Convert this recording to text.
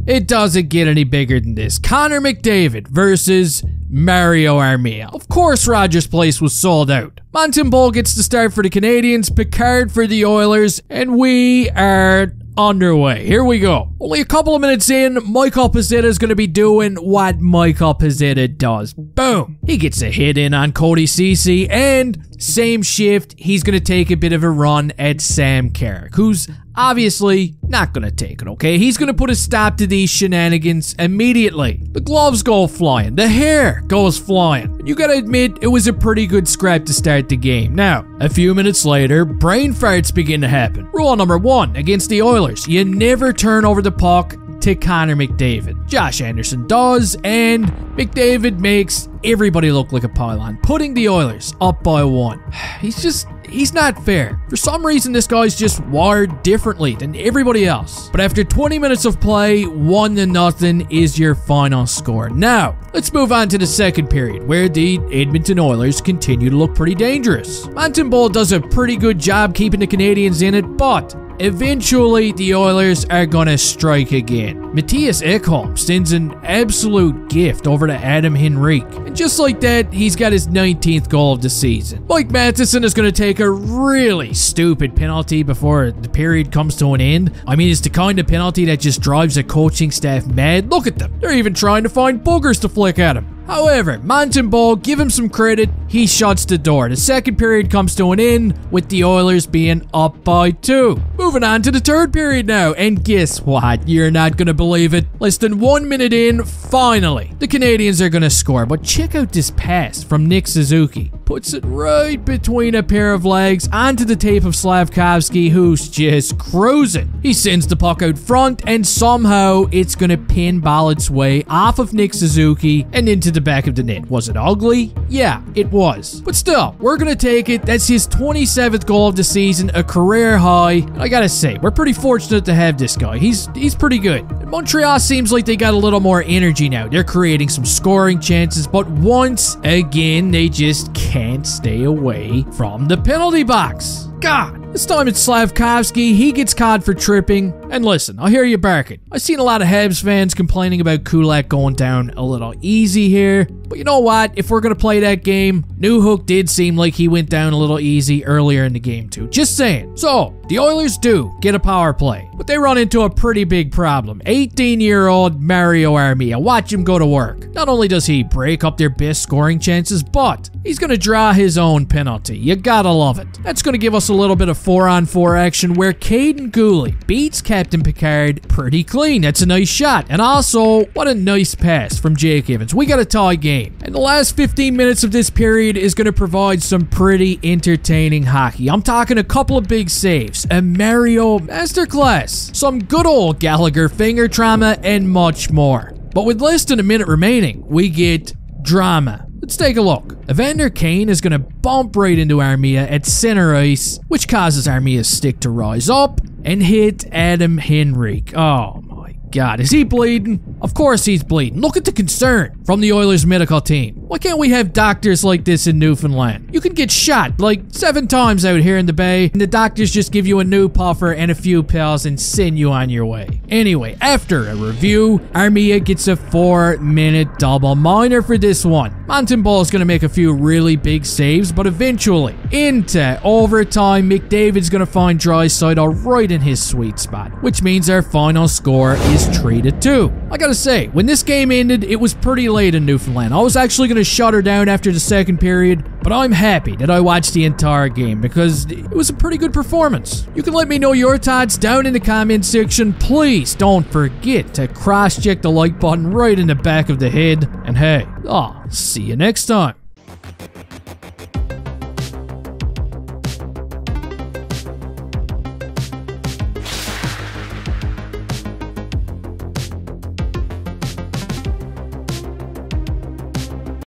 it doesn't get any bigger than this. Connor McDavid versus Mario Armia. Of course Rogers Place was sold out. Montembeault gets the start for the Canadiens, Picard for the Oilers, and we are underway. Here we go. Only a couple of minutes in, Michael Pezzetta is going to be doing what Michael Pezzetta does. Boom! He gets a hit in on Cody Ceci, and same shift, he's going to take a bit of a run at Sam Carrick, who's obviously not going to take it, okay? He's going to put a stop to these shenanigans immediately. The gloves go flying. The hair goes flying. You gotta admit, it was a pretty good scrap to start the game. Now, a few minutes later, brain farts begin to happen. Rule number 1 against the Oilers: you never turn over the puck to Connor McDavid. Josh Anderson does, and McDavid makes everybody look like a pylon, putting the Oilers up by 1. He's not fair. For some reason, this guy's just wired differently than everybody else. But after 20 minutes of play, 1-0 is your final score. Now, let's move on to the second period, where the Edmonton Oilers continue to look pretty dangerous. Montembeault does a pretty good job keeping the Canadiens in it, but eventually, the Oilers are gonna strike again. Matthias Ekholm sends an absolute gift over to Adam Henrique, and just like that, he's got his 19th goal of the season. Mike Matheson is gonna take a really stupid penalty before the period comes to an end. I mean, it's the kind of penalty that just drives a coaching staff mad. Look at them. They're even trying to find boogers to flick at him. However, Montembeault, give him some credit, he shuts the door. The second period comes to an end with the Oilers being up by 2. Moving on to the third period now, and guess what? You're not gonna believe it. Less than 1 minute in, finally, the Canadiens are gonna score. But check out this pass from Nick Suzuki. Puts it right between a pair of legs onto the tape of Slavkovsky, who's just cruising. He sends the puck out front, and somehow it's gonna pinball its way off of Nick Suzuki and into the back of the net. Was it ugly? Yeah, it was. But still, we're gonna take it. That's his 27th goal of the season, a career high. And I gotta say, we're pretty fortunate to have this guy. He's pretty good. And Montreal seems like they got a little more energy now. They're creating some scoring chances, but once again, they just can't stay away from the penalty box. God. This time it's Slavkovsky, he gets caught for tripping. And listen, I hear you barking. I've seen a lot of Habs fans complaining about Kulak going down a little easy here. But you know what? If we're going to play that game, Newhook did seem like he went down a little easy earlier in the game too. Just saying. So, the Oilers do get a power play. But they run into a pretty big problem. 18-year-old Mario Armia. Watch him go to work. Not only does he break up their best scoring chances, but he's going to draw his own penalty. You gotta love it. That's going to give us a little bit of 4-on-4 action where Caden Gooley beats Captain Picard pretty clean. That's a nice shot. And also, what a nice pass from Jake Evans. We got a tie game. And the last 15 minutes of this period is going to provide some pretty entertaining hockey. I'm talking a couple of big saves, a Mario masterclass, some good old Gallagher finger trauma, and much more. But with less than a minute remaining, we get drama. Let's take a look. Evander Kane is going to bump right into Armia at center ice, which causes Armia's stick to rise up and hit Adam Henrique. Oh my God, is he bleeding? Of course he's bleeding. Look at the concern from the Oilers medical team. Why can't we have doctors like this in Newfoundland? You can get shot like 7 times out here in the Bay, and the doctors just give you a new puffer and a few pills and send you on your way. Anyway, after a review, Armia gets a 4-minute double minor for this one. Montembeault is going to make a few really big saves, but eventually, into overtime, McDavid's going to find Draisaitl right in his sweet spot, which means our final score is 3-2. I gotta say, when this game ended, it was pretty late in Newfoundland. I was actually going to shut her down after the second period, but I'm happy that I watched the entire game because it was a pretty good performance. You can let me know your thoughts down in the comment section. Please don't forget to cross-check the like button right in the back of the head. And hey, I'll see you next time.